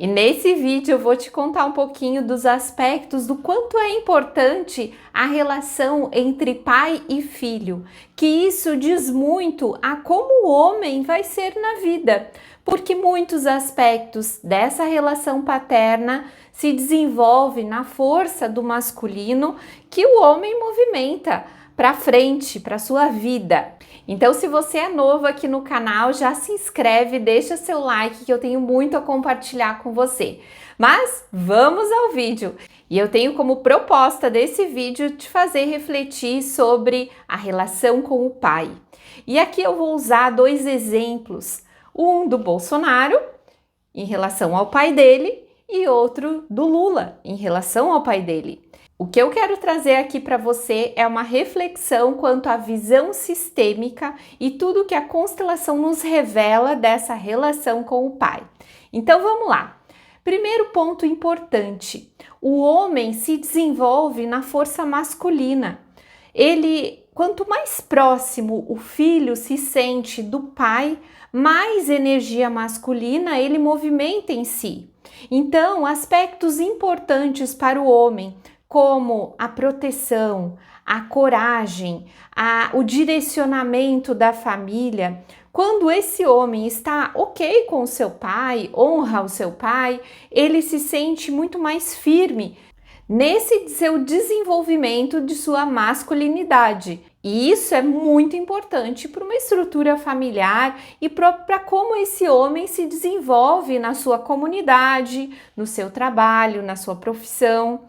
E nesse vídeo eu vou te contar um pouquinho dos aspectos do quanto é importante a relação entre pai e filho, que isso diz muito a como o homem vai ser na vida, porque muitos aspectos dessa relação paterna se desenvolvem na força do masculino que o homem movimenta para frente, para sua vida. Então, se você é novo aqui no canal, já se inscreve, deixa seu like que eu tenho muito a compartilhar com você. Mas vamos ao vídeo. E eu tenho como proposta desse vídeo te fazer refletir sobre a relação com o pai. E aqui eu vou usar dois exemplos, um do Bolsonaro em relação ao pai dele e outro do Lula em relação ao pai dele. O que eu quero trazer aqui para você é uma reflexão quanto à visão sistêmica e tudo que a constelação nos revela dessa relação com o pai. Então vamos lá. Primeiro ponto importante: o homem se desenvolve na força masculina. Quanto mais próximo o filho se sente do pai, mais energia masculina ele movimenta em si. Então, aspectos importantes para o homem, como a proteção, a coragem, o direcionamento da família. Quando esse homem está ok com o seu pai, honra o seu pai, ele se sente muito mais firme nesse seu desenvolvimento de sua masculinidade. E isso é muito importante para uma estrutura familiar e para como esse homem se desenvolve na sua comunidade, no seu trabalho, na sua profissão.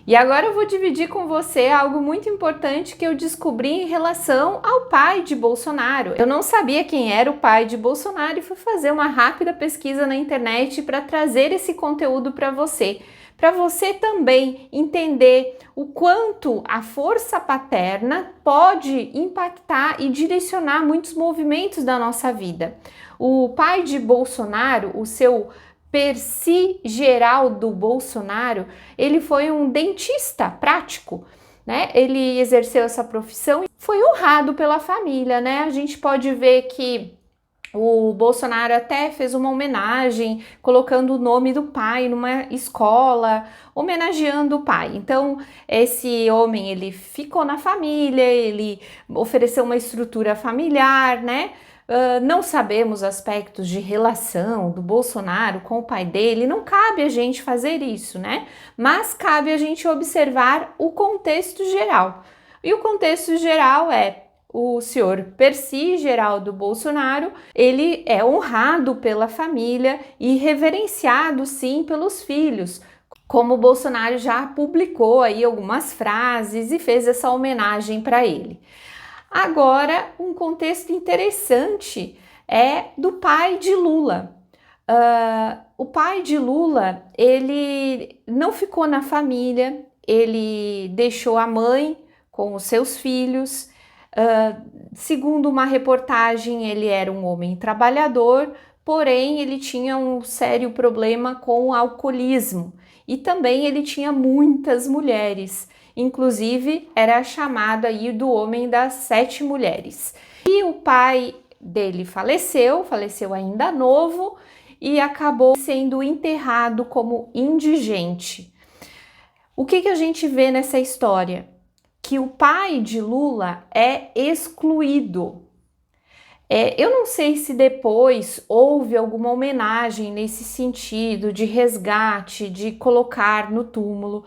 E agora eu vou dividir com você algo muito importante que eu descobri em relação ao pai de Bolsonaro. Eu não sabia quem era o pai de Bolsonaro e fui fazer uma rápida pesquisa na internet para trazer esse conteúdo para você também entender o quanto a força paterna pode impactar e direcionar muitos movimentos da nossa vida. O pai de Bolsonaro, o seu Percy Geraldo Bolsonaro, ele foi um dentista prático, né? Ele exerceu essa profissão e foi honrado pela família, né? A gente pode ver que o Bolsonaro até fez uma homenagem, colocando o nome do pai numa escola, homenageando o pai. Então, esse homem, ele ficou na família, ele ofereceu uma estrutura familiar, né? Não sabemos aspectos de relação do Bolsonaro com o pai dele, não cabe a gente fazer isso, né? Mas cabe a gente observar o contexto geral. E o contexto geral é o senhor Percy Geraldo Bolsonaro, ele é honrado pela família e reverenciado sim pelos filhos, como o Bolsonaro já publicou aí algumas frases e fez essa homenagem para ele. Agora, um contexto interessante é do pai de Lula. O pai de Lula, ele não ficou na família, ele deixou a mãe com os seus filhos. Segundo uma reportagem, ele era um homem trabalhador, porém ele tinha um sério problema com o alcoolismo e também ele tinha muitas mulheres. Inclusive, era chamado aí do homem das 7 mulheres. E o pai dele faleceu ainda novo e acabou sendo enterrado como indigente. O que a gente vê nessa história? Que o pai de Lula é excluído. Eu não sei se depois houve alguma homenagem nesse sentido de resgate, de colocar no túmulo.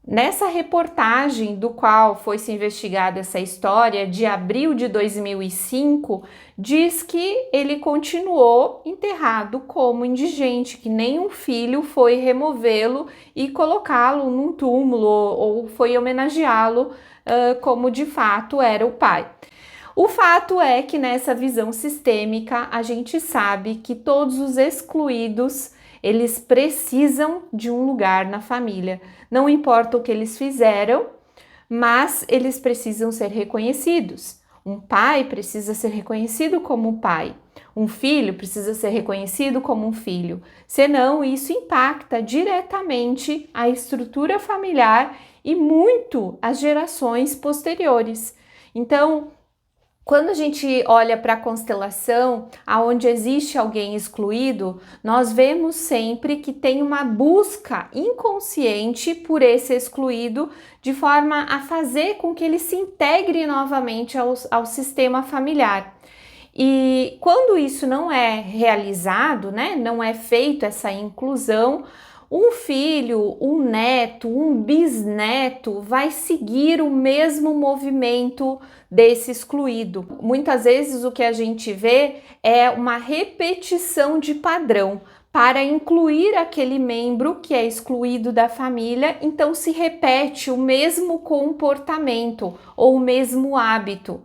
Nessa reportagem do qual foi se investigada essa história, de abril de 2005, diz que ele continuou enterrado como indigente, que nenhum filho foi removê-lo e colocá-lo num túmulo ou foi homenageá-lo como de fato era o pai. O fato é que nessa visão sistêmica a gente sabe que todos os excluídos eles precisam de um lugar na família. Não importa o que eles fizeram, mas eles precisam ser reconhecidos. Um pai precisa ser reconhecido como um pai. Um filho precisa ser reconhecido como um filho. Senão, isso impacta diretamente a estrutura familiar e muito as gerações posteriores. Então, Quando a gente olha para a constelação, aonde existe alguém excluído, nós vemos sempre que tem uma busca inconsciente por esse excluído, de forma a fazer com que ele se integre novamente ao sistema familiar. E quando isso não é realizado, né, não é feito essa inclusão, um filho, um neto, um bisneto vai seguir o mesmo movimento desse excluído. Muitas vezes o que a gente vê é uma repetição de padrão para incluir aquele membro que é excluído da família, então se repete o mesmo comportamento ou o mesmo hábito.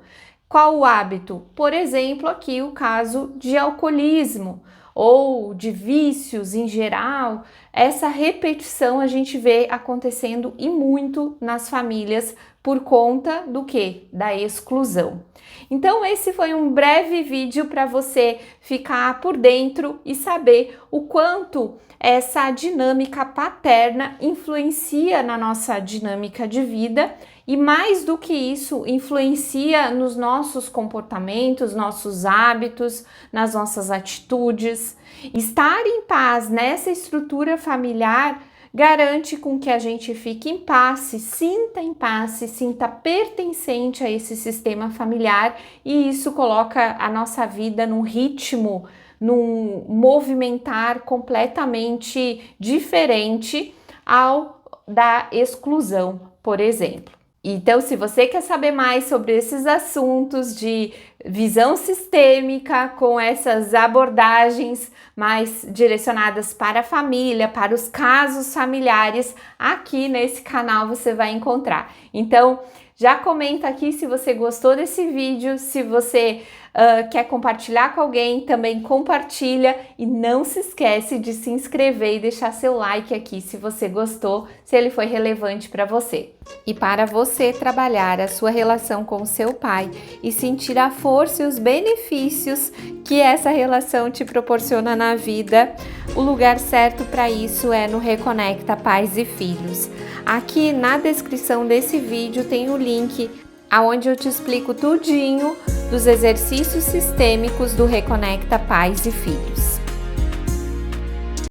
Qual o hábito? Por exemplo, aqui o caso de alcoolismo ou de vícios em geral. Essa repetição a gente vê acontecendo e muito nas famílias por conta do quê? Da exclusão. Então esse foi um breve vídeo para você ficar por dentro e saber o quanto essa dinâmica paterna influencia na nossa dinâmica de vida e, mais do que isso, influencia nos nossos comportamentos, nossos hábitos, nas nossas atitudes. Estar em paz nessa estrutura familiar garante com que a gente fique em paz, se sinta pertencente a esse sistema familiar, e isso coloca a nossa vida num ritmo, num movimentar completamente diferente ao da exclusão, por exemplo. Então, se você quer saber mais sobre esses assuntos de visão sistêmica, com essas abordagens mais direcionadas para a família, para os casos familiares, aqui nesse canal você vai encontrar. Então, já comenta aqui se você gostou desse vídeo, se você quer compartilhar com alguém, também compartilha, e não se esquece de se inscrever e deixar seu like aqui se você gostou, se ele foi relevante para você. E para você trabalhar a sua relação com o seu pai e sentir a força e os benefícios que essa relação te proporciona na vida, o lugar certo para isso é no Reconecta Pais e Filhos. Aqui na descrição desse vídeo tem o link aonde eu te explico tudinho dos exercícios sistêmicos do Reconecta Pais e Filhos.